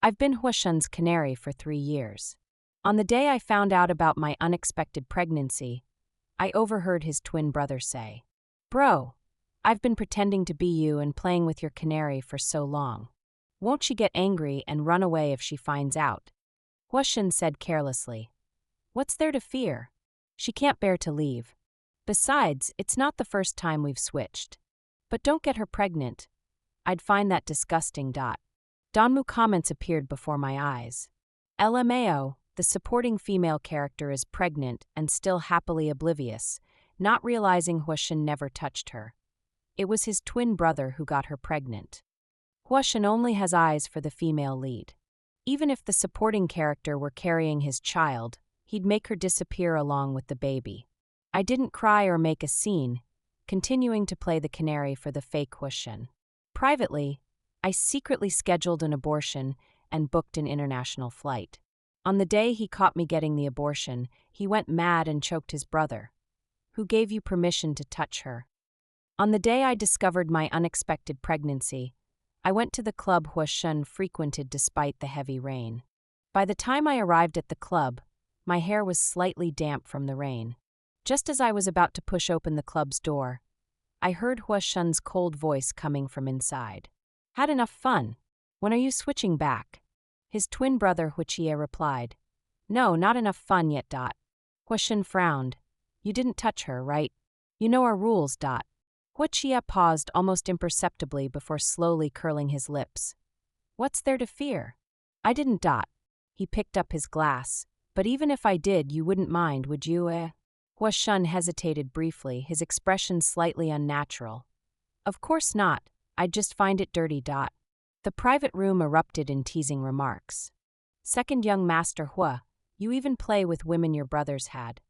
I've been Huashun's canary for 3 years. On the day I found out about my unexpected pregnancy, I overheard his twin brother say, "Bro, I've been pretending to be you and playing with your canary for so long. Won't she get angry and run away if she finds out?" Huashun said carelessly, "What's there to fear? She can't bear to leave. Besides, it's not the first time we've switched. But don't get her pregnant. I'd find that disgusting. Donmu comments appeared before my eyes. LMAO, the supporting female character is pregnant and still happily oblivious, not realizing Huashun never touched her. It was his twin brother who got her pregnant. Huashun only has eyes for the female lead. Even if the supporting character were carrying his child, he'd make her disappear along with the baby. I didn't cry or make a scene, continuing to play the canary for the fake Huashun. Privately, I secretly scheduled an abortion and booked an international flight. On the day he caught me getting the abortion, he went mad and choked his brother. "Who gave you permission to touch her?" On the day I discovered my unexpected pregnancy, I went to the club Huashun frequented despite the heavy rain. By the time I arrived at the club, my hair was slightly damp from the rain. Just as I was about to push open the club's door, I heard Huashun's cold voice coming from inside. "Had enough fun? When are you switching back?" His twin brother Huachia replied, "No, not enough fun yet. Huashun frowned. "You didn't touch her, right? You know our rules. Huachia paused almost imperceptibly before slowly curling his lips. "What's there to fear?" "I didn't. He picked up his glass. "But even if I did, you wouldn't mind, would you?" Huashun hesitated briefly, his expression slightly unnatural. "Of course not. I'd just find it dirty. The private room erupted in teasing remarks. "Second young master Hua, you even play with women your brothers had."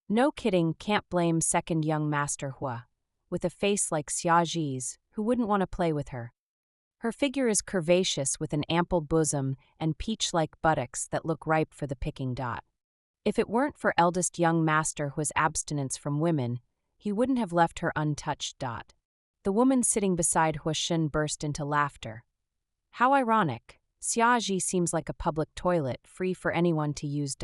"No kidding, can't blame second young master Hua. With a face like Xiaji's, who wouldn't want to play with her? Her figure is curvaceous with an ample bosom and peach-like buttocks that look ripe for the picking. If it weren't for eldest young master Hua's abstinence from women, he wouldn't have left her untouched. The woman sitting beside Huashun burst into laughter. "How ironic. Xiaji seems like a public toilet, free for anyone to use.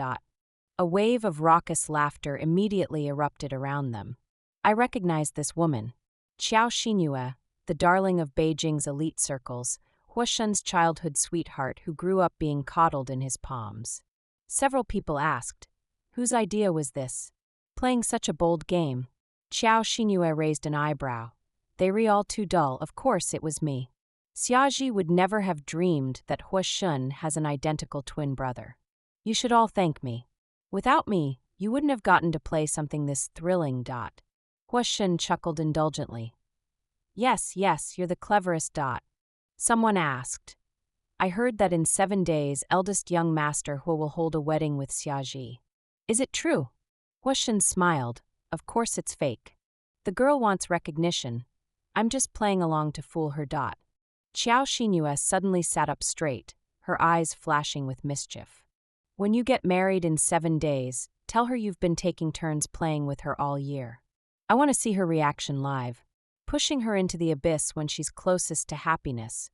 A wave of raucous laughter immediately erupted around them. I recognized this woman. Qiao Xinyue, the darling of Beijing's elite circles, Huashun's childhood sweetheart who grew up being coddled in his palms. Several people asked, "Whose idea was this? Playing such a bold game?" Qiao Xinyue raised an eyebrow. "They re all too dull, of course it was me." Xiaji would never have dreamed that Huashun has an identical twin brother. "You should all thank me. Without me, you wouldn't have gotten to play something this thrilling. Huashun chuckled indulgently. Yes, you're the cleverest. Someone asked. "I heard that in 7 days, eldest young master Hua will hold a wedding with Xiaji. Is it true?" Huashun smiled. "Of course it's fake. The girl wants recognition. I'm just playing along to fool her. Qiao Xinyue suddenly sat up straight, her eyes flashing with mischief. "When you get married in 7 days, tell her you've been taking turns playing with her all year. I want to see her reaction live. Pushing her into the abyss when she's closest to happiness.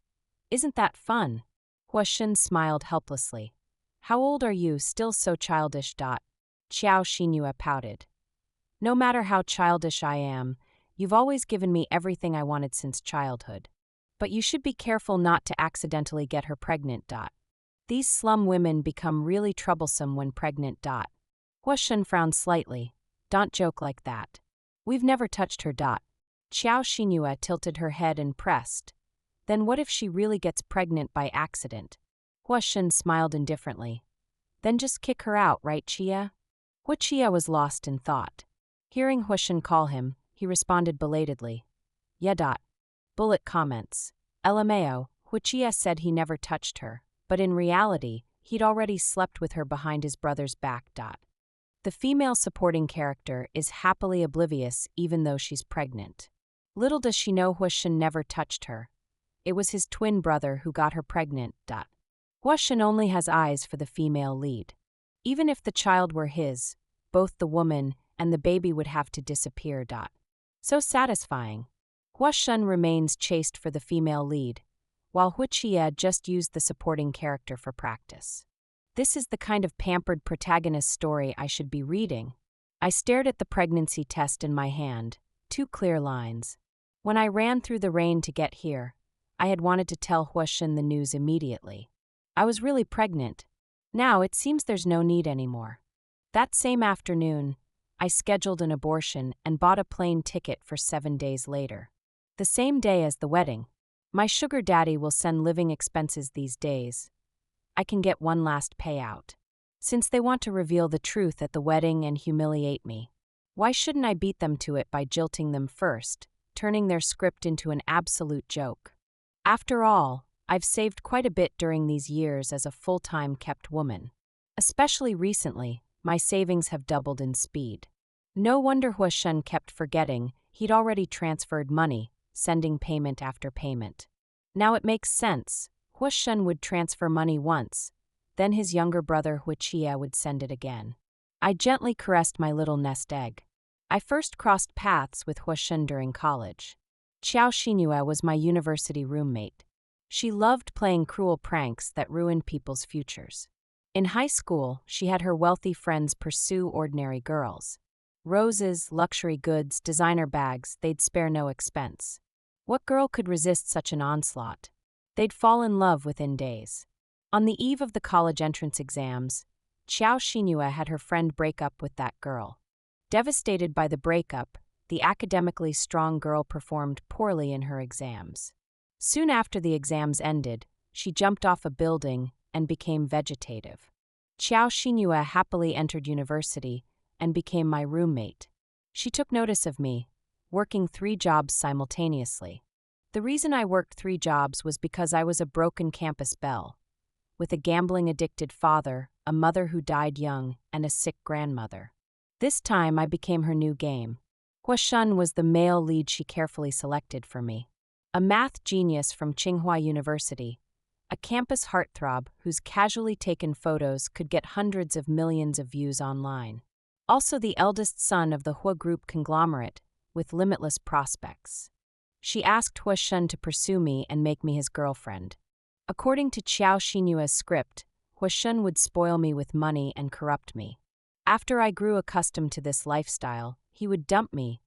Isn't that fun?" Huashun smiled helplessly. "How old are you, still so childish? Qiao Xinyue pouted. "No matter how childish I am, you've always given me everything I wanted since childhood. But you should be careful not to accidentally get her pregnant. These slum women become really troublesome when pregnant. Huashun frowned slightly. "Don't joke like that. We've never touched her. Qiao Xinyue tilted her head and pressed. "Then what if she really gets pregnant by accident?" Huashun smiled indifferently. "Then just kick her out, right, Chia?" Huachia was lost in thought. Hearing Huashun call him, he responded belatedly. "Yeah. Bullet comments. LMAO, Huachia said he never touched her, but in reality, he'd already slept with her behind his brother's back. The female supporting character is happily oblivious even though she's pregnant. Little does she know Huashun never touched her. It was his twin brother who got her pregnant. Huashun only has eyes for the female lead. Even if the child were his, both the woman and the baby would have to disappear. So satisfying. Huashun remains chaste for the female lead, while Hu Qie just used the supporting character for practice. This is the kind of pampered protagonist story I should be reading. I stared at the pregnancy test in my hand, 2 clear lines. When I ran through the rain to get here, I had wanted to tell Huashen the news immediately. I was really pregnant. Now it seems there's no need anymore. That same afternoon, I scheduled an abortion and bought a plane ticket for 7 days later. The same day as the wedding. My sugar daddy will send living expenses these days. I can get one last payout. Since they want to reveal the truth at the wedding and humiliate me, why shouldn't I beat them to it by jilting them first, turning their script into an absolute joke? After all, I've saved quite a bit during these years as a full-time kept woman. Especially recently, my savings have doubled in speed. No wonder Huashen kept forgetting he'd already transferred money, sending payment after payment. Now it makes sense. Huashen would transfer money once, then his younger brother Hu Qie would send it again. I gently caressed my little nest egg. I first crossed paths with Huashen during college. Qiao Xingyue was my university roommate. She loved playing cruel pranks that ruined people's futures. In high school, she had her wealthy friends pursue ordinary girls. Roses, luxury goods, designer bags, they'd spare no expense. What girl could resist such an onslaught? They'd fall in love within days. On the eve of the college entrance exams, Qiao Xingyue had her friend break up with that girl. Devastated by the breakup, the academically strong girl performed poorly in her exams. Soon after the exams ended, she jumped off a building and became vegetative. Qiao Xingyue happily entered university and became my roommate. She took notice of me, working 3 jobs simultaneously. The reason I worked 3 jobs was because I was a broken campus belle, with a gambling-addicted father, a mother who died young, and a sick grandmother. This time I became her new game. Huashen was the male lead she carefully selected for me. A math genius from Tsinghua University, a campus heartthrob whose casually taken photos could get hundreds of millions of views online. Also the eldest son of the Hua Group conglomerate, with limitless prospects. She asked Huashen to pursue me and make me his girlfriend. According to Qiao Xingyue's script, Huashen would spoil me with money and corrupt me. After I grew accustomed to this lifestyle, he would dump me,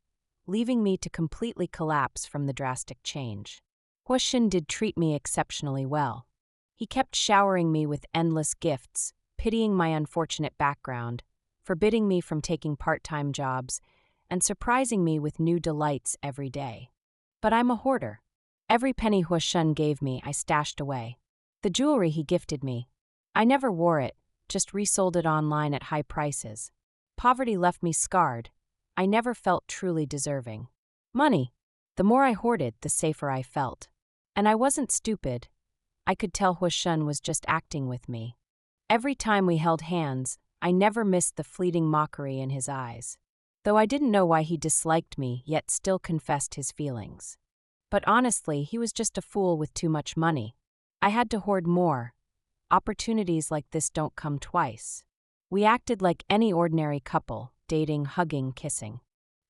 leaving me to completely collapse from the drastic change. Huashen did treat me exceptionally well. He kept showering me with endless gifts, pitying my unfortunate background, forbidding me from taking part-time jobs, and surprising me with new delights every day. But I'm a hoarder. Every penny Huashen gave me, I stashed away. The jewelry he gifted me, I never wore it, just resold it online at high prices. Poverty left me scarred. I never felt truly deserving. Money. The more I hoarded, the safer I felt. And I wasn't stupid. I could tell Huashen was just acting with me. Every time we held hands, I never missed the fleeting mockery in his eyes. Though I didn't know why he disliked me, yet still confessed his feelings. But honestly, he was just a fool with too much money. I had to hoard more. Opportunities like this don't come twice. We acted like any ordinary couple, dating, hugging, kissing.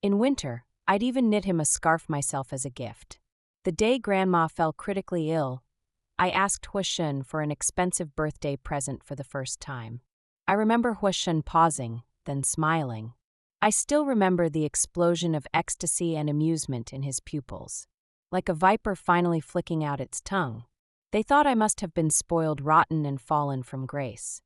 In winter, I'd even knit him a scarf myself as a gift. The day Grandma fell critically ill, I asked Huashen for an expensive birthday present for the first time. I remember Huashen pausing, then smiling. I still remember the explosion of ecstasy and amusement in his pupils, like a viper finally flicking out its tongue. They thought I must have been spoiled rotten and fallen from grace.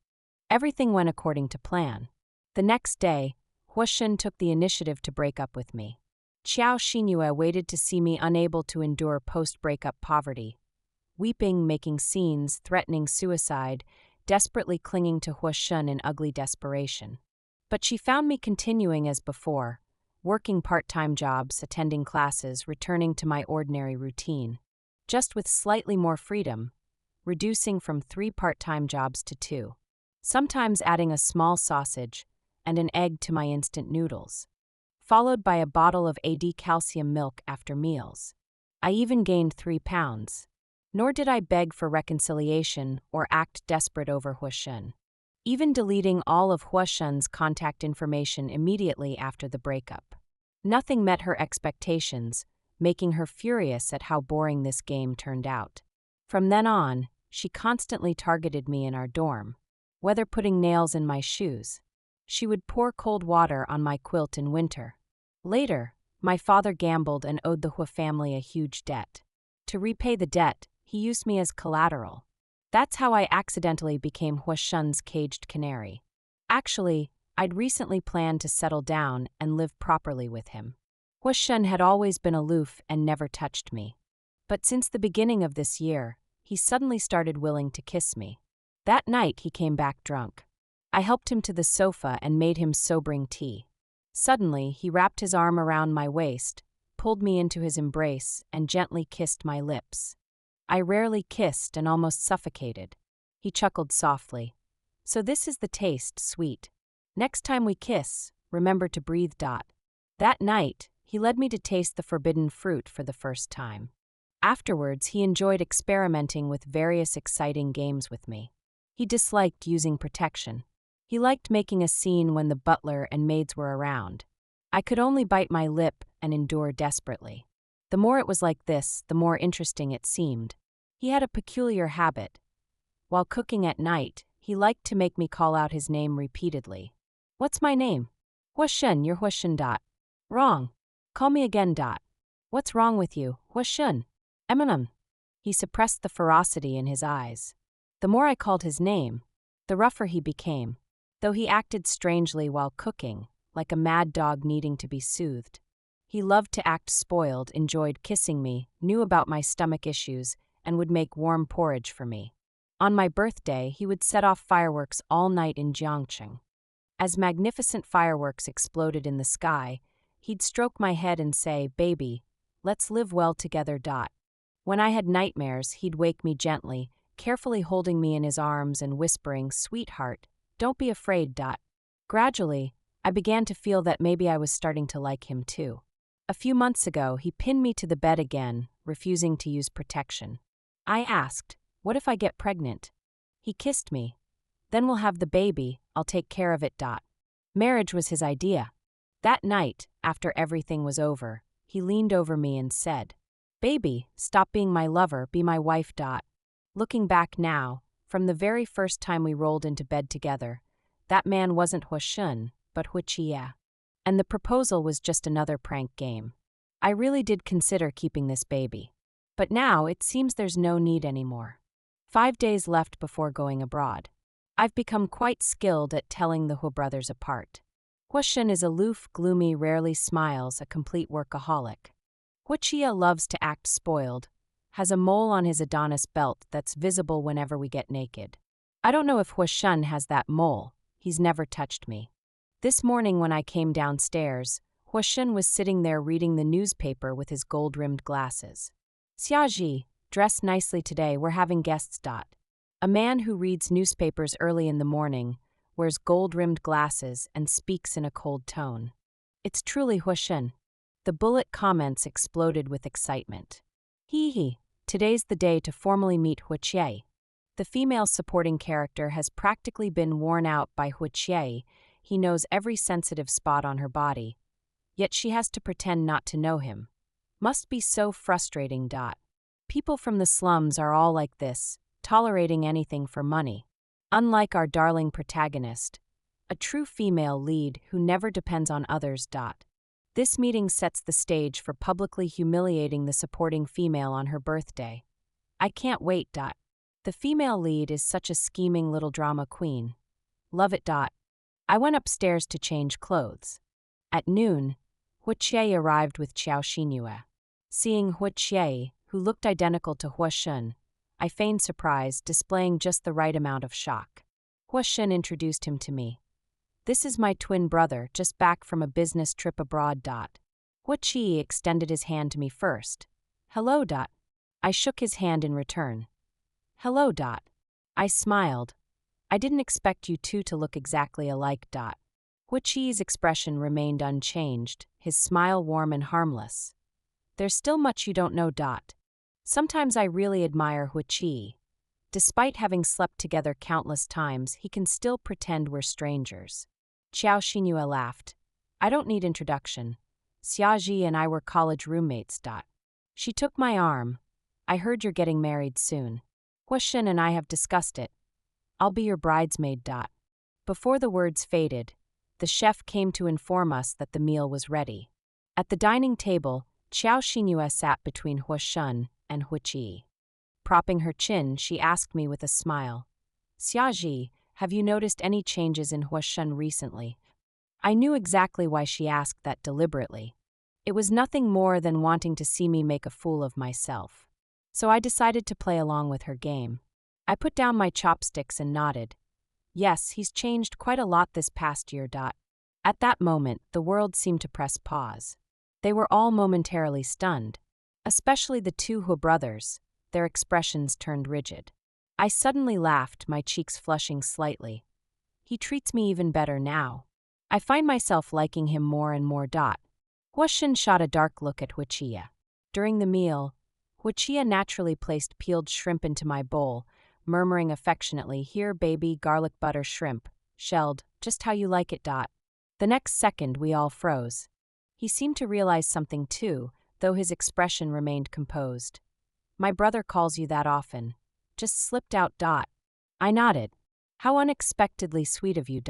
Everything went according to plan. The next day, Huashen took the initiative to break up with me. Qiao Xingyue waited to see me unable to endure post-breakup poverty, weeping, making scenes, threatening suicide, desperately clinging to Huashen in ugly desperation. But she found me continuing as before, working part-time jobs, attending classes, returning to my ordinary routine, just with slightly more freedom, reducing from 3 part-time jobs to 2, sometimes adding a small sausage and an egg to my instant noodles, followed by a bottle of AD calcium milk after meals. I even gained 3 pounds. Nor did I beg for reconciliation or act desperate over Huashen, even deleting all of Huashen's contact information immediately after the breakup. Nothing met her expectations, making her furious at how boring this game turned out. From then on, she constantly targeted me in our dorm, whether putting nails in my shoes. She would pour cold water on my quilt in winter. Later, my father gambled and owed the Hua family a huge debt. To repay the debt, he used me as collateral. That's how I accidentally became Hua Shun's caged canary. Actually, I'd recently planned to settle down and live properly with him. Hua Shun had always been aloof and never touched me. But since the beginning of this year, he suddenly started willing to kiss me. That night he came back drunk. I helped him to the sofa and made him sobering tea. Suddenly, he wrapped his arm around my waist, pulled me into his embrace, and gently kissed my lips. I rarely kissed and almost suffocated. He chuckled softly. So this is the taste, sweet. Next time we kiss, remember to breathe. That night, he led me to taste the forbidden fruit for the first time. Afterwards, he enjoyed experimenting with various exciting games with me. He disliked using protection. He liked making a scene when the butler and maids were around. I could only bite my lip and endure desperately. The more it was like this, the more interesting it seemed. He had a peculiar habit. While cooking at night, he liked to make me call out his name repeatedly. What's my name? Hua Shun, you're Hua Shun. Wrong. Call me again. What's wrong with you, Hua Shun? Eminem. He suppressed the ferocity in his eyes. The more I called his name, the rougher he became, though he acted strangely while cooking, like a mad dog needing to be soothed. He loved to act spoiled, enjoyed kissing me, knew about my stomach issues, and would make warm porridge for me. On my birthday, he would set off fireworks all night in Jiangcheng. As magnificent fireworks exploded in the sky, he'd stroke my head and say, "Baby, let's live well together." When I had nightmares, he'd wake me gently, carefully holding me in his arms and whispering, "Sweetheart, don't be afraid." Gradually, I began to feel that maybe I was starting to like him too. A few months ago, he pinned me to the bed again, refusing to use protection. I asked, "What if I get pregnant?" He kissed me. "Then we'll have the baby, I'll take care of it." Marriage was his idea. That night, after everything was over, he leaned over me and said, "Baby, stop being my lover, be my wife." Looking back now, from the very first time we rolled into bed together, that man wasn't Hua Shun, but Hua Chia. And the proposal was just another prank game. I really did consider keeping this baby. But now it seems there's no need anymore. 5 days left before going abroad. I've become quite skilled at telling the Hua brothers apart. Hua Shun is aloof, gloomy, rarely smiles, a complete workaholic. Hua Chia loves to act spoiled, has a mole on his Adonis belt that's visible whenever we get naked. I don't know if Hua Shun has that mole, he's never touched me. This morning when I came downstairs, Hua Shun was sitting there reading the newspaper with his gold-rimmed glasses. "Xiaji, dress nicely today, we're having guests." A man who reads newspapers early in the morning, wears gold-rimmed glasses, and speaks in a cold tone. It's truly Hua Shun. The bullet comments exploded with excitement. Hee, today's the day to formally meet Hua Chia. The female supporting character has practically been worn out by Hua Chia. He knows every sensitive spot on her body, yet she has to pretend not to know him. Must be so frustrating. People from the slums are all like this, tolerating anything for money. Unlike our darling protagonist, a true female lead who never depends on others. This meeting sets the stage for publicly humiliating the supporting female on her birthday. I can't wait. The female lead is such a scheming little drama queen. Love it. I went upstairs to change clothes. At noon, Hua Chia arrived with Xiao Xinhua. Seeing Hua Chia, who looked identical to Hua Shun, I feigned surprise, displaying just the right amount of shock. Hua Shun introduced him to me. "This is my twin brother, just back from a business trip abroad." Hua Chia extended his hand to me first. "Hello." I shook his hand in return. "Hello." I smiled. "I didn't expect you two to look exactly alike." Hua Chia's expression remained unchanged, his smile warm and harmless. "There's still much you don't know." Sometimes I really admire Hua Chia. Despite having slept together countless times, he can still pretend we're strangers. Xiao Xinhua laughed. "I don't need introduction. Xiaji and I were college roommates." She took my arm. I heard you're getting married soon. Huashen and I have discussed it. I'll be your bridesmaid. Before the words faded, the chef came to inform us that the meal was ready. At the dining table, Qiao Xinhua sat between Huashen and Huiqi. Propping her chin, she asked me with a smile, "Xiaji, have you noticed any changes in Huashen recently?" I knew exactly why she asked that deliberately. It was nothing more than wanting to see me make a fool of myself. So I decided to play along with her game. I put down my chopsticks and nodded. Yes, he's changed quite a lot this past year. At that moment, the world seemed to press pause. They were all momentarily stunned, especially the two Hu brothers. Their expressions turned rigid. I suddenly laughed, my cheeks flushing slightly. He treats me even better now. I find myself liking him more and more. Huashen shot a dark look at Huiqi. During the meal, Huiqi naturally placed peeled shrimp into my bowl, murmuring affectionately, "Here, baby, garlic butter shrimp, shelled, just how you like it." The next second, we all froze. He seemed to realize something too, though his expression remained composed. "My brother calls you that often," just slipped out. I nodded. "How unexpectedly sweet of you."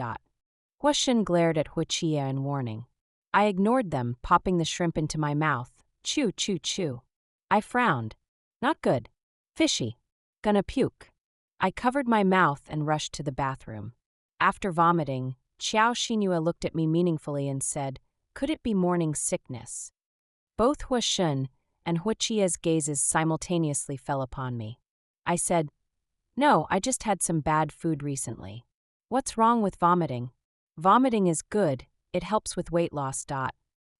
Huashen glared at Huiqi in warning. I ignored them, popping the shrimp into my mouth. Chew, chew, chew. I frowned. Not good. Fishy. Gonna puke. I covered my mouth and rushed to the bathroom. After vomiting, Qiao Xinhua looked at me meaningfully and said, "Could it be morning sickness?" Both Huashen and Huiqi's gazes simultaneously fell upon me. I said, "No, I just had some bad food recently." "What's wrong with vomiting?" "Vomiting is good, it helps with weight loss."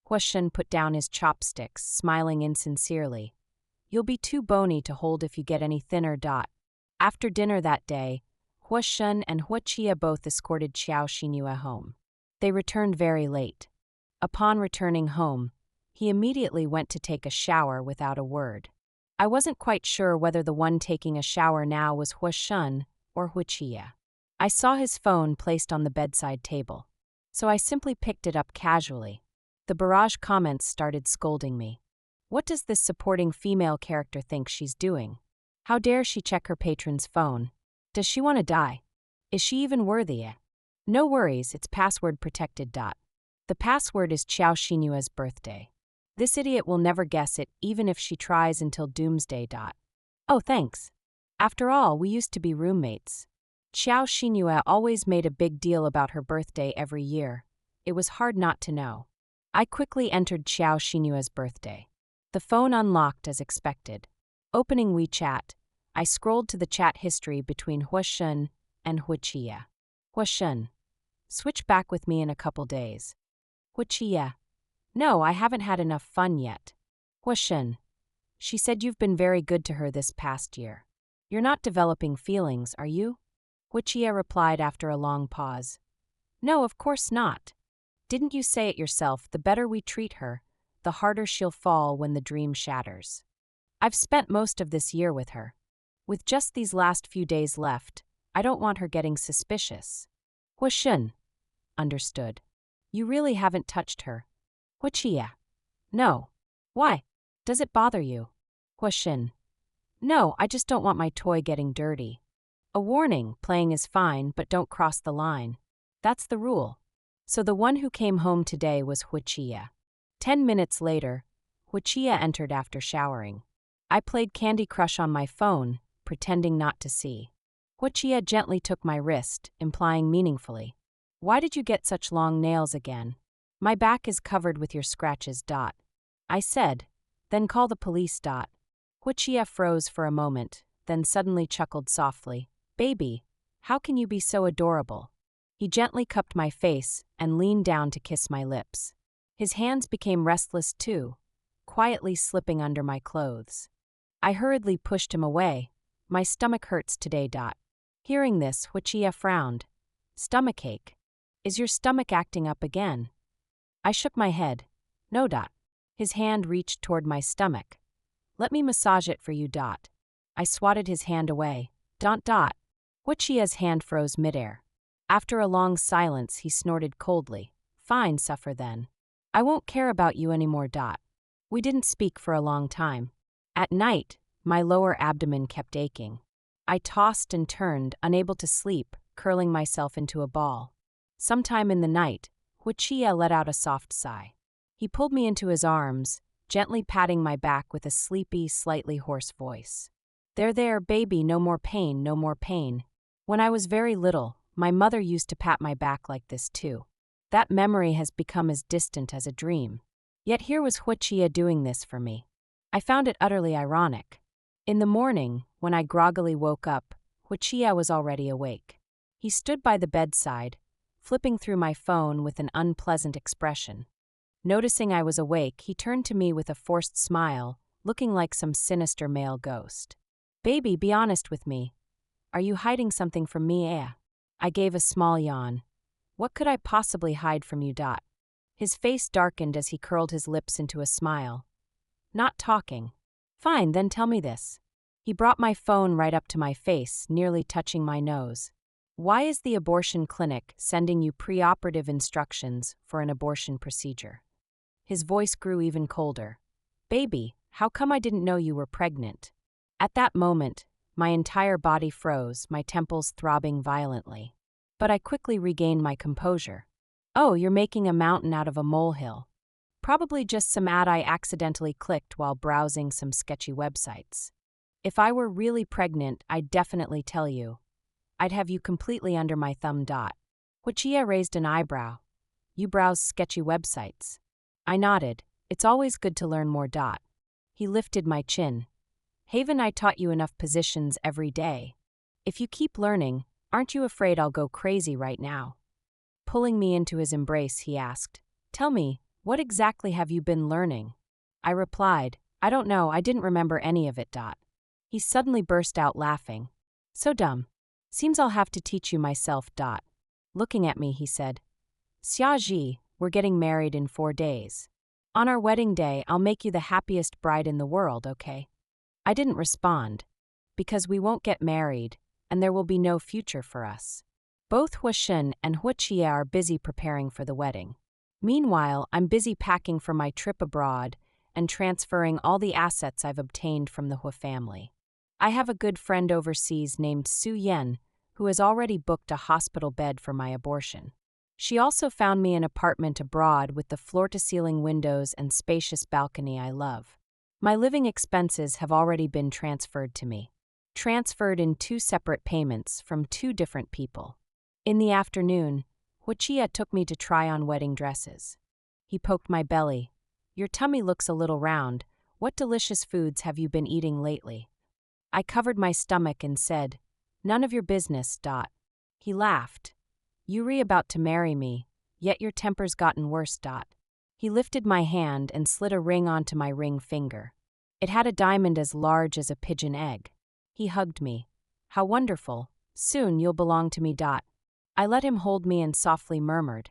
Huashen put down his chopsticks, smiling insincerely. "You'll be too bony to hold if you get any thinner." After dinner that day, Huashen and Huiqi both escorted Qiao Xinhua home. They returned very late. Upon returning home, he immediately went to take a shower without a word. I wasn't quite sure whether the one taking a shower now was Huashen or Huiqi. I saw his phone placed on the bedside table, so I simply picked it up casually. The barrage comments started scolding me. What does this supporting female character think she's doing? How dare she check her patron's phone? Does she want to die? Is she even worthy? No worries, it's password protected. The password is Qiao Xinhua's birthday. This idiot will never guess it, even if she tries until doomsday. Oh, thanks. After all, we used to be roommates. Qiao Xinhua always made a big deal about her birthday every year. It was hard not to know. I quickly entered Qiao Xinhua's birthday. The phone unlocked as expected. Opening WeChat, I scrolled to the chat history between Huashen and Huiqi. Huashen, switch back with me in a couple days. Huiqi, no, I haven't had enough fun yet. Huashen, she said you've been very good to her this past year. You're not developing feelings, are you? Huiqi replied after a long pause. No, of course not. Didn't you say it yourself, the better we treat her, the harder she'll fall when the dream shatters. I've spent most of this year with her. With just these last few days left, I don't want her getting suspicious. Huashen, understood. You really haven't touched her. Huiqi, no. Why? Does it bother you? Huashen, no, I just don't want my toy getting dirty. A warning, playing is fine, but don't cross the line. That's the rule. So the one who came home today was Huiqi. 10 minutes later, Huiqi entered after showering. I played Candy Crush on my phone, pretending not to see. Huiqi gently took my wrist, implying meaningfully, "Why did you get such long nails again? My back is covered with your scratches." I said, "Then call the police." Huiqi froze for a moment, then suddenly chuckled softly. "Baby, how can you be so adorable?" He gently cupped my face and leaned down to kiss my lips. His hands became restless too, quietly slipping under my clothes. I hurriedly pushed him away. My stomach hurts today. Hearing this, Huiqi frowned. Stomachache. Is your stomach acting up again? I shook my head. No. His hand reached toward my stomach. Let me massage it for you. I swatted his hand away. Huiqi's hand froze midair. After a long silence, he snorted coldly. Fine, suffer then. I won't care about you anymore. We didn't speak for a long time. At night, My lower abdomen kept aching. I tossed and turned, unable to sleep, curling myself into a ball. Sometime in the night, Huichia let out a soft sigh. He pulled me into his arms, gently patting my back with a sleepy, slightly hoarse voice. There, baby, no more pain, no more pain. When I was very little, my mother used to pat my back like this too. That memory has become as distant as a dream. Yet here was Huichia doing this for me. I found it utterly ironic. In the morning, when I groggily woke up, Huichia was already awake. He stood by the bedside, flipping through my phone with an unpleasant expression. Noticing I was awake, he turned to me with a forced smile, looking like some sinister male ghost. Baby, be honest with me. Are you hiding something from me, eh? I gave a small yawn. What could I possibly hide from you, Dot? His face darkened as he curled his lips into a smile. Not talking. Fine, then tell me this. He brought my phone right up to my face, nearly touching my nose. Why is the abortion clinic sending you preoperative instructions for an abortion procedure? His voice grew even colder. Baby, how come I didn't know you were pregnant? At that moment, my entire body froze, my temples throbbing violently. But I quickly regained my composure. Oh, you're making a mountain out of a molehill. Probably just some ad I accidentally clicked while browsing some sketchy websites. If I were really pregnant, I'd definitely tell you. I'd have you completely under my thumb. Dot. Huichia raised an eyebrow. You browse sketchy websites. I nodded. It's always good to learn more. Dot. He lifted my chin. Haven't I taught you enough positions every day? If you keep learning, aren't you afraid I'll go crazy right now? Pulling me into his embrace, he asked, Tell me, what exactly have you been learning? I replied, I don't know, I didn't remember any of it. Dot. He suddenly burst out laughing. So dumb. Seems I'll have to teach you myself. Dot. Looking at me, he said, Xia Ji, we're getting married in 4 days. On our wedding day, I'll make you the happiest bride in the world, okay? I didn't respond. Because we won't get married, and there will be no future for us. Both Huishen and Huichia are busy preparing for the wedding. Meanwhile, I'm busy packing for my trip abroad and transferring all the assets I've obtained from the Hu family. I have a good friend overseas named Su Yen, who has already booked a hospital bed for my abortion. She also found me an apartment abroad with the floor-to-ceiling windows and spacious balcony I love. My living expenses have already been transferred to me. Transferred in 2 separate payments from 2 different people. In the afternoon, Huichia took me to try on wedding dresses. He poked my belly. Your tummy looks a little round. What delicious foods have you been eating lately? I covered my stomach and said, None of your business. Dot. He laughed. You're about to marry me, yet your temper's gotten worse. Dot. He lifted my hand and slid a ring onto my ring finger. It had a diamond as large as a pigeon egg. He hugged me. How wonderful. Soon you'll belong to me. Dot. I let him hold me and softly murmured,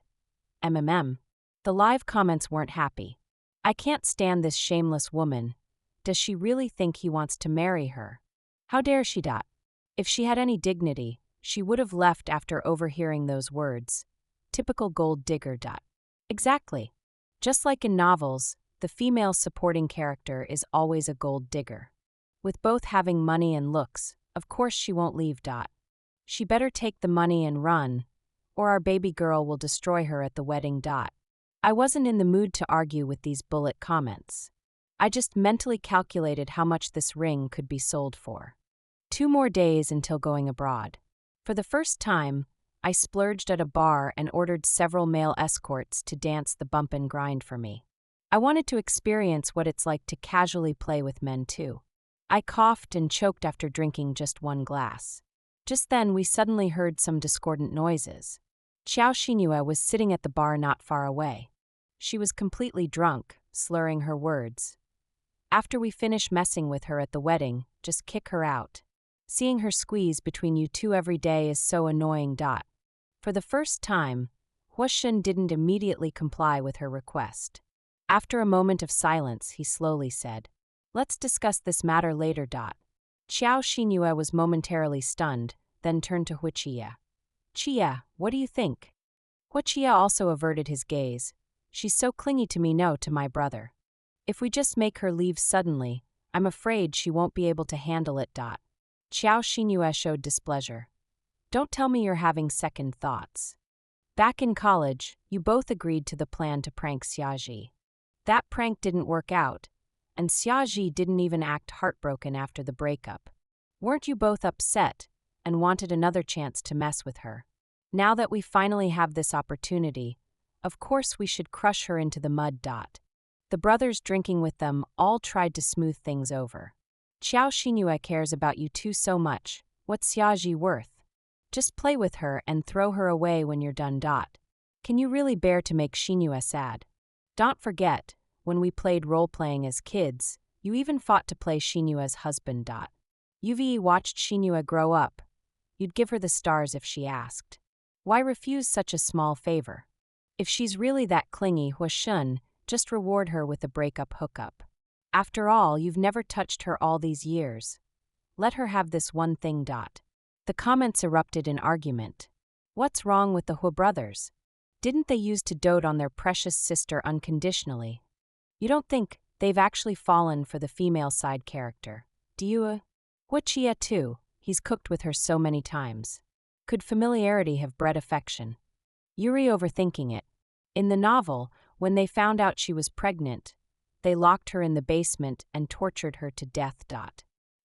MMM. The live comments weren't happy. I can't stand this shameless woman. Does she really think he wants to marry her? How dare she? Dot. If she had any dignity, she would have left after overhearing those words. Typical gold digger. Dot. Exactly. Just like in novels, the female supporting character is always a gold digger. With both having money and looks, of course she won't leave. Dot. She better take the money and run, or our baby girl will destroy her at the wedding. Dot. I wasn't in the mood to argue with these bullet comments. I just mentally calculated how much this ring could be sold for. 2 more days until going abroad. For the first time, I splurged at a bar and ordered several male escorts to dance the bump and grind for me. I wanted to experience what it's like to casually play with men too. I coughed and choked after drinking just 1 glass. Just then, we suddenly heard some discordant noises. Xiao Xinhua was sitting at the bar not far away. She was completely drunk, slurring her words. After we finish messing with her at the wedding, just kick her out. Seeing her squeeze between you 2 every day is so annoying. Dot. For the first time, Huishen didn't immediately comply with her request. After a moment of silence, he slowly said, Let's discuss this matter later. Dot. Xiao Xinhua was momentarily stunned, then turned to Huichia. Chia, what do you think? Huichia also averted his gaze. She's so clingy to me. No, to my brother. If we just make her leave suddenly, I'm afraid she won't be able to handle it. Xiao Xinyu showed displeasure. Don't tell me you're having second thoughts. Back in college, you both agreed to the plan to prank Xiaji. That prank didn't work out, and Xiaji didn't even act heartbroken after the breakup. Weren't you both upset and wanted another chance to mess with her? Now that we finally have this opportunity, of course we should crush her into the mud. The brothers drinking with them all tried to smooth things over. Xiao Xinyu cares about you two so much. What's Xiaji worth? Just play with her and throw her away when you're done. Can you really bear to make Xinyu sad? Don't forget, when we played role-playing as kids, you even fought to play Xinyue's husband. You've watched Xinyu grow up. You'd give her the stars if she asked. Why refuse such a small favor? If she's really that clingy, Huashun, just reward her with a breakup hookup. After all, you've never touched her all these years. Let her have this one thing. The comments erupted in argument. What's wrong with the Hu brothers? Didn't they used to dote on their precious sister unconditionally? You don't think they've actually fallen for the female side character, do you? Huachia too, he's cooked with her so many times. Could familiarity have bred affection? Yuri overthinking it. In the novel, when they found out she was pregnant, they locked her in the basement and tortured her to death.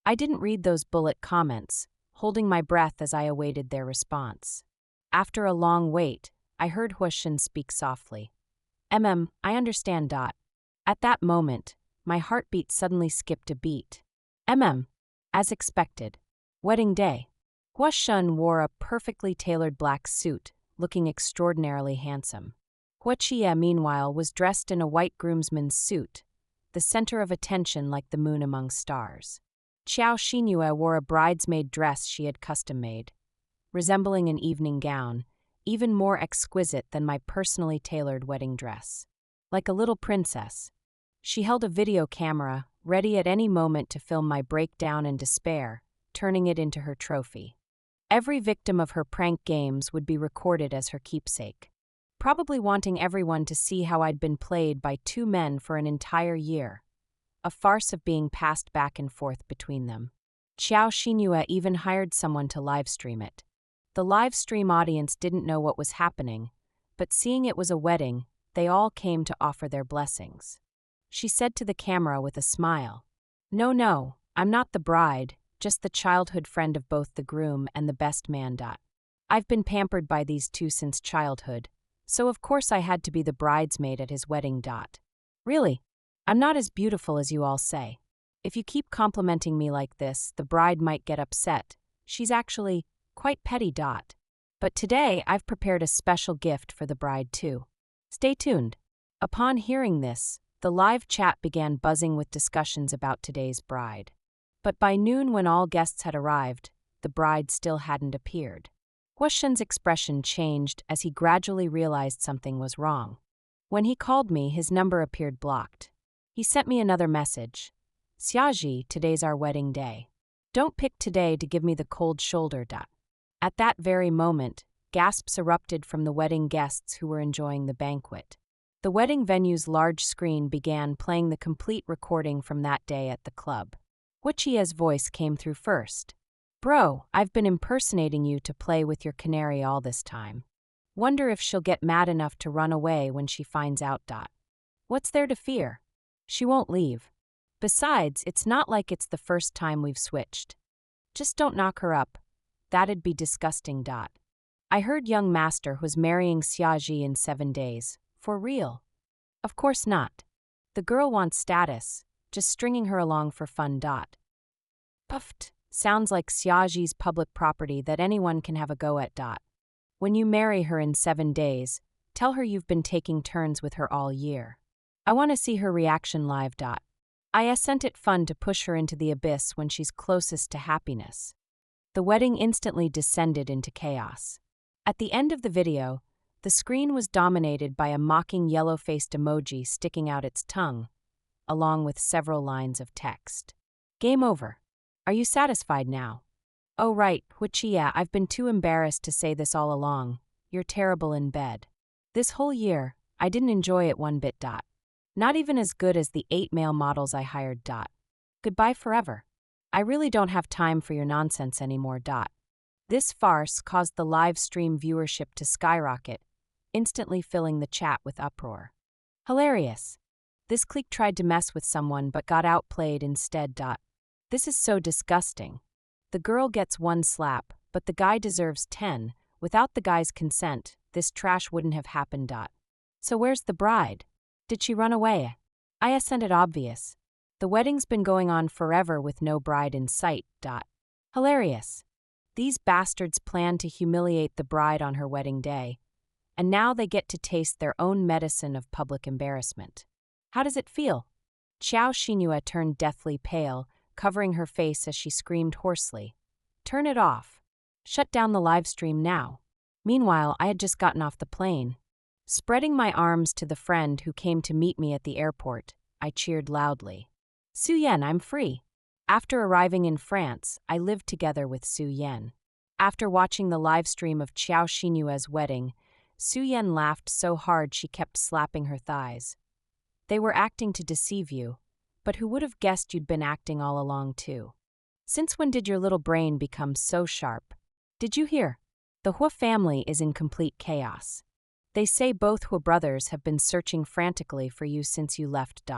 I didn't read those bullet comments, holding my breath as I awaited their response. After a long wait, I heard Huashun speak softly. I understand. At that moment, my heartbeat suddenly skipped a beat. As expected. Wedding day. Huashun wore a perfectly tailored black suit, looking extraordinarily handsome. Huachia, meanwhile, was dressed in a white groomsman's suit, the center of attention like the moon among stars. Xiao Xinyu wore a bridesmaid dress she had custom-made, resembling an evening gown, even more exquisite than my personally tailored wedding dress. Like a little princess, she held a video camera, ready at any moment to film my breakdown and despair, turning it into her trophy. Every victim of her prank games would be recorded as her keepsake, probably wanting everyone to see how I'd been played by two men for an entire year, a farce of being passed back and forth between them. Xiao Xinyu even hired someone to livestream it. The live stream audience didn't know what was happening, but seeing it was a wedding, they all came to offer their blessings. She said to the camera with a smile, No, I'm not the bride, just the childhood friend of both the groom and the best man. I've been pampered by these two since childhood, so of course I had to be the bridesmaid at his wedding. Really, I'm not as beautiful as you all say. If you keep complimenting me like this, the bride might get upset. She's actually quite petty. But today I've prepared a special gift for the bride too. Stay tuned. Upon hearing this, the live chat began buzzing with discussions about today's bride. But by noon, when all guests had arrived, the bride still hadn't appeared. Huashun's expression changed as he gradually realized something was wrong. When he called me, his number appeared blocked. He sent me another message. Xiaji, today's our wedding day. Don't pick today to give me the cold shoulder. At that very moment, gasps erupted from the wedding guests who were enjoying the banquet. The wedding venue's large screen began playing the complete recording from that day at the club. Huachia's voice came through first. Bro, I've been impersonating you to play with your canary all this time. Wonder if she'll get mad enough to run away when she finds out. What's there to fear? She won't leave. Besides, it's not like it's the first time we've switched. Just don't knock her up. That'd be disgusting. I heard young master was marrying Xiaji in 7 days. For real? Of course not. The girl wants status, just stringing her along for fun. Puffed. Sounds like Xiaji's public property that anyone can have a go at. When you marry her in 7 days, tell her you've been taking turns with her all year. I want to see her reaction live. I sent it fun to push her into the abyss when she's closest to happiness. The wedding instantly descended into chaos. At the end of the video, the screen was dominated by a mocking yellow-faced emoji sticking out its tongue, along with several lines of text. Game over. Are you satisfied now? Oh right, Huachia, I've been too embarrassed to say this all along. You're terrible in bed. This whole year, I didn't enjoy it one bit. Not even as good as the 8 male models I hired. Goodbye forever. I really don't have time for your nonsense anymore. This farce caused the live stream viewership to skyrocket, instantly filling the chat with uproar. Hilarious. This clique tried to mess with someone but got outplayed instead. This is so disgusting. The girl gets one slap, but the guy deserves 10. Without the guy's consent, this trash wouldn't have happened. So where's the bride? Did she run away? I sent it obvious. The wedding's been going on forever with no bride in sight. Hilarious. These bastards plan to humiliate the bride on her wedding day, and now they get to taste their own medicine of public embarrassment. How does it feel? Xiao Xinhua turned deathly pale, covering her face as she screamed hoarsely. Turn it off. Shut down the live stream now. Meanwhile, I had just gotten off the plane. Spreading my arms to the friend who came to meet me at the airport, I cheered loudly. Su Yan, I'm free. After arriving in France, I lived together with Su Yan. After watching the live stream of Xiao Xinyue's wedding, Su Yan laughed so hard she kept slapping her thighs. They were acting to deceive you, but who would have guessed you'd been acting all along too? Since when did your little brain become so sharp? Did you hear? The Hua family is in complete chaos. They say both Hua brothers have been searching frantically for you since you left.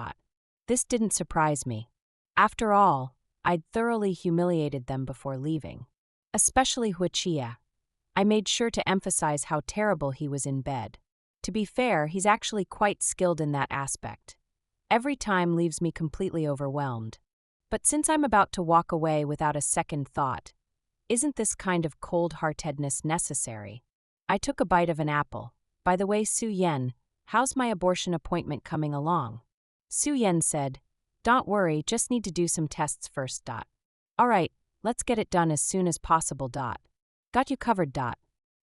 This didn't surprise me. After all, I'd thoroughly humiliated them before leaving. Especially Hua Chia. I made sure to emphasize how terrible he was in bed. To be fair, he's actually quite skilled in that aspect. Every time leaves me completely overwhelmed. But since I'm about to walk away without a second thought, isn't this kind of cold-heartedness necessary? I took a bite of an apple. By the way, Su Yan, how's my abortion appointment coming along? Su Yan said, Don't worry, just need to do some tests first. All right, let's get it done as soon as possible. Got you covered.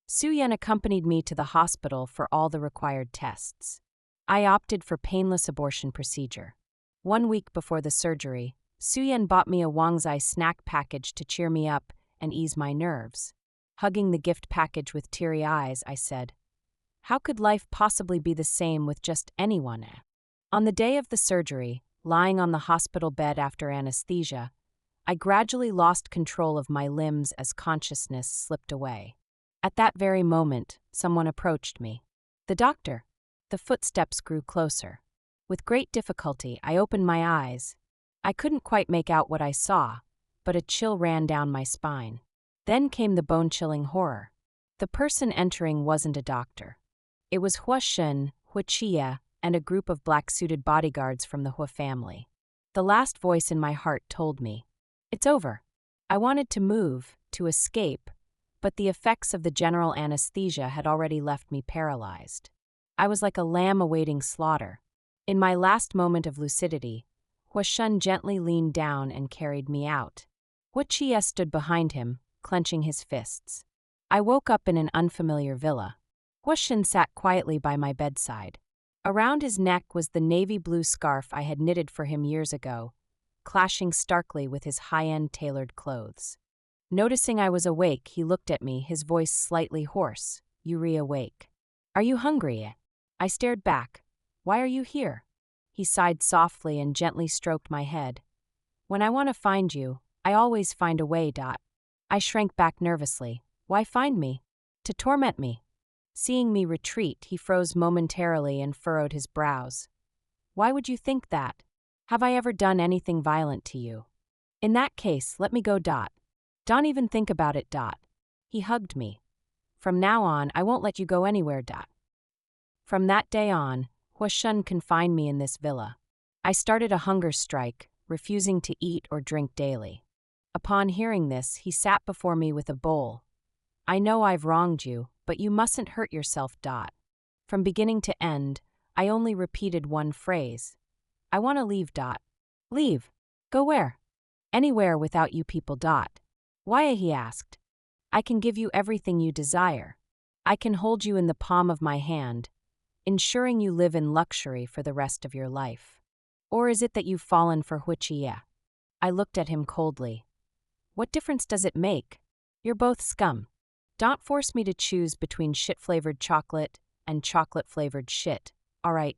Su Yan accompanied me to the hospital for all the required tests. I opted for painless abortion procedure. 1 week before the surgery, Su Yan bought me a Wangzai snack package to cheer me up and ease my nerves. Hugging the gift package with teary eyes, I said, How could life possibly be the same with just anyone? On the day of the surgery, lying on the hospital bed after anesthesia, I gradually lost control of my limbs as consciousness slipped away. At that very moment, someone approached me. The doctor. The footsteps grew closer. With great difficulty, I opened my eyes. I couldn't quite make out what I saw, but a chill ran down my spine. Then came the bone-chilling horror. The person entering wasn't a doctor. It was Hua Shen, Hua Chia, and a group of black-suited bodyguards from the Hua family. The last voice in my heart told me, It's over. I wanted to move, to escape, but the effects of the general anesthesia had already left me paralyzed. I was like a lamb awaiting slaughter. In my last moment of lucidity, Hua Shen gently leaned down and carried me out. Hua Chia stood behind him, clenching his fists. I woke up in an unfamiliar villa. Hua Shen sat quietly by my bedside. Around his neck was the navy blue scarf I had knitted for him years ago, clashing starkly with his high-end tailored clothes. Noticing I was awake, he looked at me, his voice slightly hoarse. You awake. Are you hungry? I stared back. Why are you here? He sighed softly and gently stroked my head. When I want to find you, I always find a way. I shrank back nervously. Why find me? To torment me. Seeing me retreat, he froze momentarily and furrowed his brows. Why would you think that? Have I ever done anything violent to you? In that case, let me go. Don't even think about it. He hugged me. From now on, I won't let you go anywhere. From that day on, Hua Shen confined me in this villa. I started a hunger strike, refusing to eat or drink daily. Upon hearing this, he sat before me with a bowl. I know I've wronged you, but you mustn't hurt yourself. From beginning to end, I only repeated one phrase. I want to leave. Leave? Go where? Anywhere without you people. Why? He asked. I can give you everything you desire. I can hold you in the palm of my hand, ensuring you live in luxury for the rest of your life. Or is it that you've fallen for Hua Chia? I looked at him coldly. What difference does it make? You're both scum. Don't force me to choose between shit-flavored chocolate and chocolate-flavored shit, all right?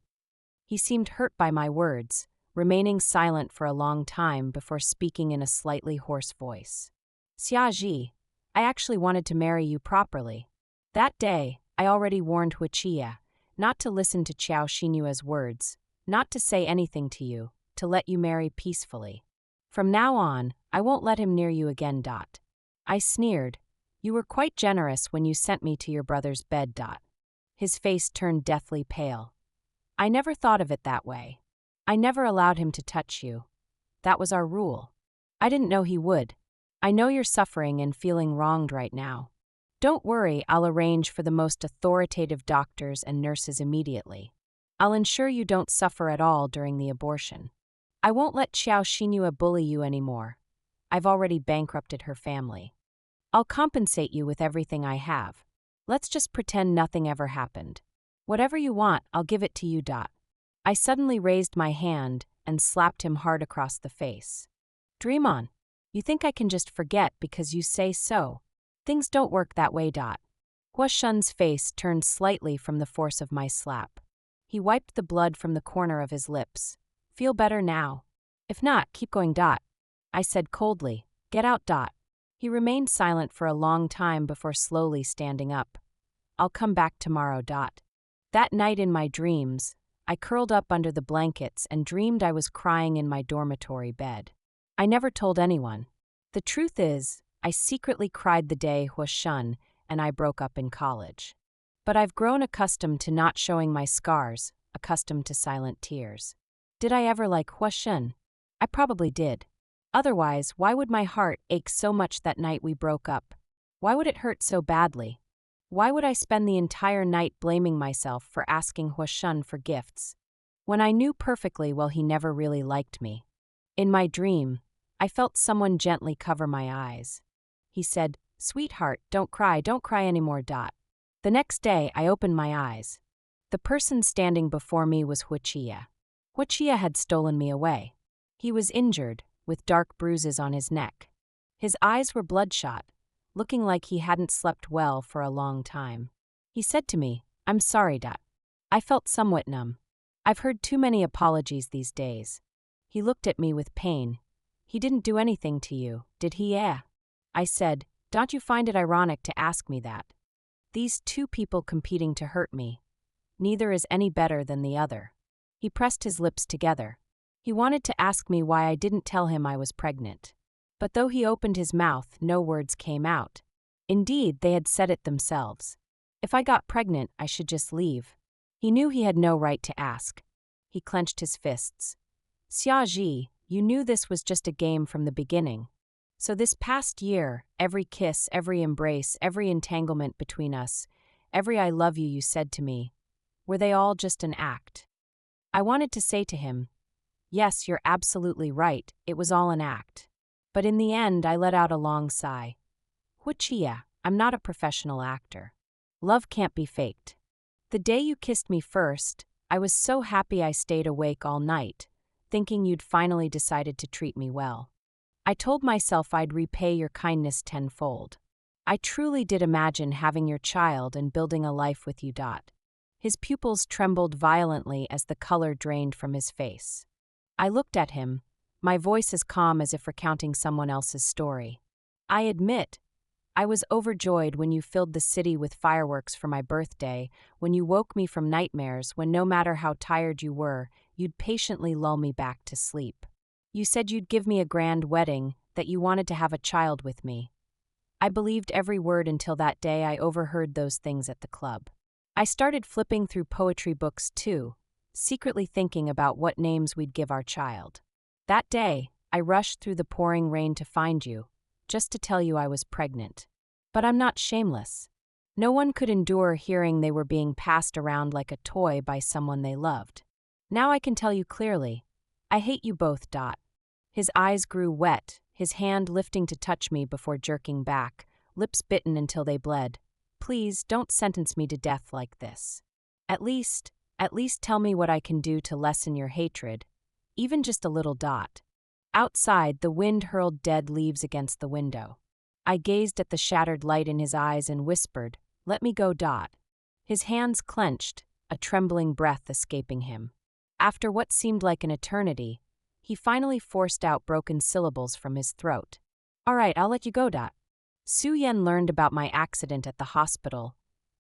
He seemed hurt by my words, remaining silent for a long time before speaking in a slightly hoarse voice. Xiaji, I actually wanted to marry you properly. That day, I already warned Huichia not to listen to Qiao Xinyue's words, not to say anything to you, to let you marry peacefully. From now on, I won't let him near you again. I sneered. You were quite generous when you sent me to your brother's bed. His face turned deathly pale. I never thought of it that way. I never allowed him to touch you. That was our rule. I didn't know he would. I know you're suffering and feeling wronged right now. Don't worry, I'll arrange for the most authoritative doctors and nurses immediately. I'll ensure you don't suffer at all during the abortion. I won't let Qiao Xinyue bully you anymore. I've already bankrupted her family. I'll compensate you with everything I have. Let's just pretend nothing ever happened. Whatever you want, I'll give it to you. I suddenly raised my hand and slapped him hard across the face. Dream on. You think I can just forget because you say so? Things don't work that way. Hua Shun's face turned slightly from the force of my slap. He wiped the blood from the corner of his lips. Feel better now? If not, keep going. I said coldly. Get out. He remained silent for a long time before slowly standing up. I'll come back tomorrow. That night in my dreams, I curled up under the blankets and dreamed I was crying in my dormitory bed. I never told anyone. The truth is, I secretly cried the day Hua Shun and I broke up in college. But I've grown accustomed to not showing my scars, accustomed to silent tears. Did I ever like Hua Shun? I probably did. Otherwise, why would my heart ache so much that night we broke up? Why would it hurt so badly? Why would I spend the entire night blaming myself for asking Hua Shun for gifts, when I knew perfectly well he never really liked me? In my dream, I felt someone gently cover my eyes. He said, "Sweetheart, don't cry anymore." The next day, I opened my eyes. The person standing before me was Huichia. Huichia had stolen me away. He was injured, with dark bruises on his neck. His eyes were bloodshot, looking like he hadn't slept well for a long time. He said to me, "I'm sorry." I felt somewhat numb. I've heard too many apologies these days. He looked at me with pain. He didn't do anything to you, did he? I said, don't you find it ironic to ask me that? These two people competing to hurt me. Neither is any better than the other. He pressed his lips together. He wanted to ask me why I didn't tell him I was pregnant. But though he opened his mouth, no words came out. Indeed, they had said it themselves. If I got pregnant, I should just leave. He knew he had no right to ask. He clenched his fists. Xiaji, you knew this was just a game from the beginning. So this past year, every kiss, every embrace, every entanglement between us, every I love you you said to me, were they all just an act? I wanted to say to him, yes, you're absolutely right, it was all an act. But in the end, I let out a long sigh. Huichia, I'm not a professional actor. Love can't be faked. The day you kissed me first, I was so happy I stayed awake all night, thinking you'd finally decided to treat me well. I told myself I'd repay your kindness tenfold. I truly did imagine having your child and building a life with you. His pupils trembled violently as the color drained from his face. I looked at him, my voice as calm as if recounting someone else's story. I admit, I was overjoyed when you filled the city with fireworks for my birthday, when you woke me from nightmares, when no matter how tired you were, you'd patiently lull me back to sleep. You said you'd give me a grand wedding, that you wanted to have a child with me. I believed every word until that day I overheard those things at the club. I started flipping through poetry books too, secretly thinking about what names we'd give our child. That day, I rushed through the pouring rain to find you, just to tell you I was pregnant. But I'm not shameless. No one could endure hearing they were being passed around like a toy by someone they loved. Now I can tell you clearly, I hate you both. His eyes grew wet, his hand lifting to touch me before jerking back, lips bitten until they bled. Please, don't sentence me to death like this. At least tell me what I can do to lessen your hatred, even just a little. Outside, the wind hurled dead leaves against the window. I gazed at the shattered light in his eyes and whispered, let me go. His hands clenched, a trembling breath escaping him. After what seemed like an eternity, he finally forced out broken syllables from his throat. All right, I'll let you go. Su Yan learned about my accident at the hospital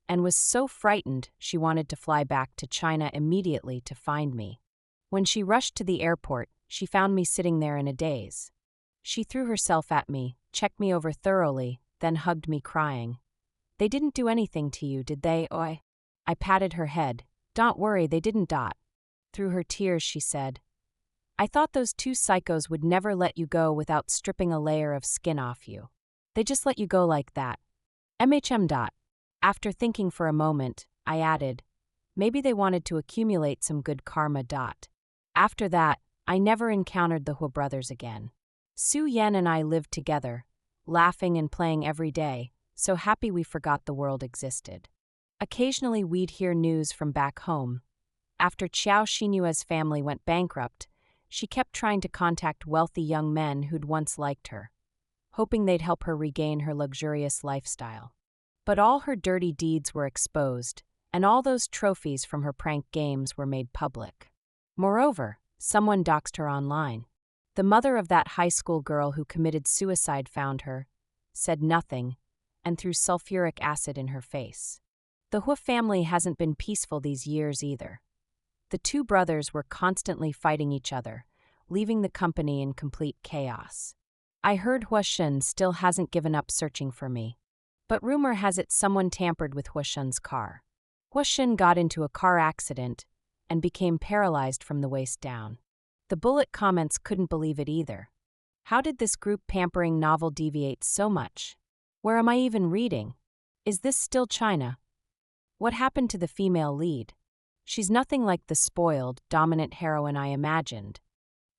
and was so frightened she wanted to fly back to China immediately to find me. When she rushed to the airport, she found me sitting there in a daze. She threw herself at me, checked me over thoroughly, then hugged me crying. They didn't do anything to you, did they, Oi? I patted her head. Don't worry, they didn't. Through her tears, she said, I thought those two psychos would never let you go without stripping a layer of skin off you. They just let you go like that. MHM. After thinking for a moment, I added, maybe they wanted to accumulate some good karma. After that, I never encountered the Hua brothers again. Su Yan and I lived together, laughing and playing every day, so happy we forgot the world existed. Occasionally we'd hear news from back home. After Qiao Xinyue's family went bankrupt, she kept trying to contact wealthy young men who'd once liked her, hoping they'd help her regain her luxurious lifestyle. But all her dirty deeds were exposed, and all those trophies from her prank games were made public. Moreover, someone doxed her online. The mother of that high school girl who committed suicide found her, said nothing, and threw sulfuric acid in her face. The Hua family hasn't been peaceful these years either. The two brothers were constantly fighting each other, leaving the company in complete chaos. I heard Hua Shun still hasn't given up searching for me. But rumor has it someone tampered with Hua Shun's car. Hua Shun got into a car accident and became paralyzed from the waist down. The bullet comments couldn't believe it either. How did this group pampering novel deviate so much? Where am I even reading? Is this still China? What happened to the female lead? She's nothing like the spoiled, dominant heroine I imagined.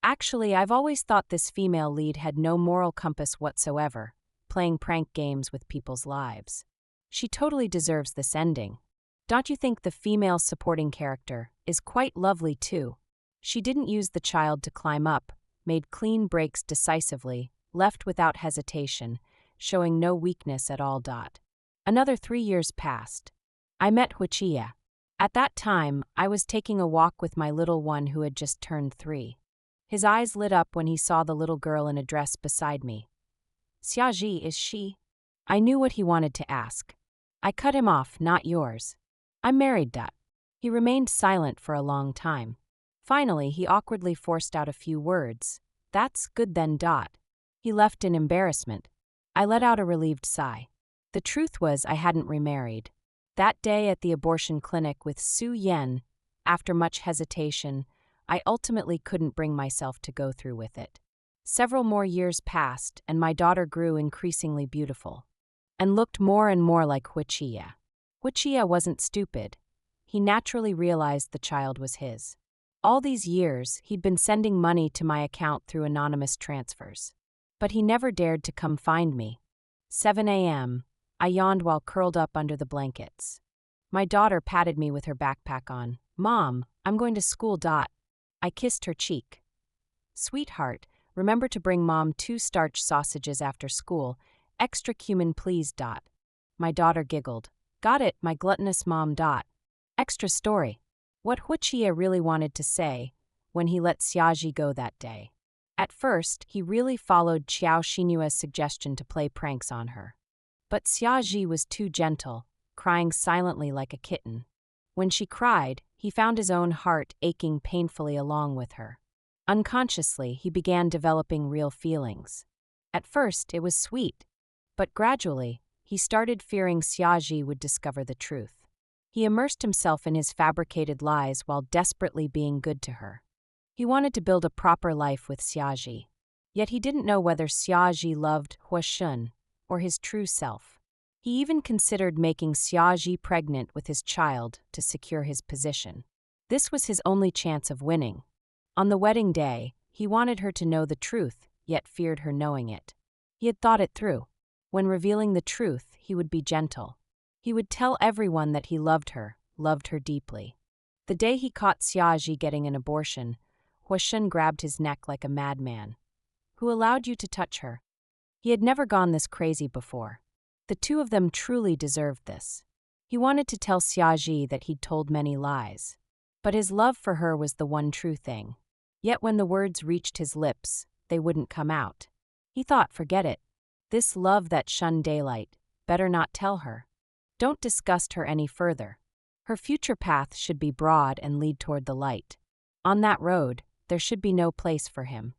Actually, I've always thought this female lead had no moral compass whatsoever, playing prank games with people's lives. She totally deserves this ending. Don't you think the female supporting character is quite lovely too? She didn't use the child to climb up, made clean breaks decisively, left without hesitation, showing no weakness at all. Another 3 years passed. I met Huichia. At that time, I was taking a walk with my little one who had just turned 3. His eyes lit up when he saw the little girl in a dress beside me. Xiaji, is she? I knew what he wanted to ask. I cut him off, not yours. I'm married. He remained silent for a long time. Finally, he awkwardly forced out a few words. That's good then. He left in embarrassment. I let out a relieved sigh. The truth was I hadn't remarried. That day at the abortion clinic with Su Yan, after much hesitation, I ultimately couldn't bring myself to go through with it. Several more years passed, and my daughter grew increasingly beautiful, and looked more and more like Huichia. Huichia wasn't stupid. He naturally realized the child was his. All these years, he'd been sending money to my account through anonymous transfers. But he never dared to come find me. 7 a.m., I yawned while curled up under the blankets. My daughter patted me with her backpack on. Mom, I'm going to school. I kissed her cheek. Sweetheart, remember to bring Mom 2 starch sausages after school. Extra cumin, please. My daughter giggled. Got it, my gluttonous mom. Extra story. What Huichia really wanted to say when he let Xiaji go that day. At first, he really followed Qiao Xinyue's suggestion to play pranks on her. But Xiaji was too gentle, crying silently like a kitten. When she cried, he found his own heart aching painfully along with her. Unconsciously, he began developing real feelings. At first, it was sweet. But gradually, he started fearing Xiaji would discover the truth. He immersed himself in his fabricated lies while desperately being good to her. He wanted to build a proper life with Xiaji. Yet he didn't know whether Xiaji loved Hua Shun or his true self. He even considered making Xiaji pregnant with his child to secure his position. This was his only chance of winning. On the wedding day, he wanted her to know the truth, yet feared her knowing it. He had thought it through. When revealing the truth, he would be gentle. He would tell everyone that he loved her deeply. The day he caught Xiaji getting an abortion, Hua Shun grabbed his neck like a madman. Who allowed you to touch her? He had never gone this crazy before. The two of them truly deserved this. He wanted to tell Xiaji that he'd told many lies. But his love for her was the one true thing. Yet when the words reached his lips, they wouldn't come out. He thought, forget it. This love that shunned daylight, better not tell her. Don't disgust her any further. Her future path should be broad and lead toward the light. On that road, there should be no place for him.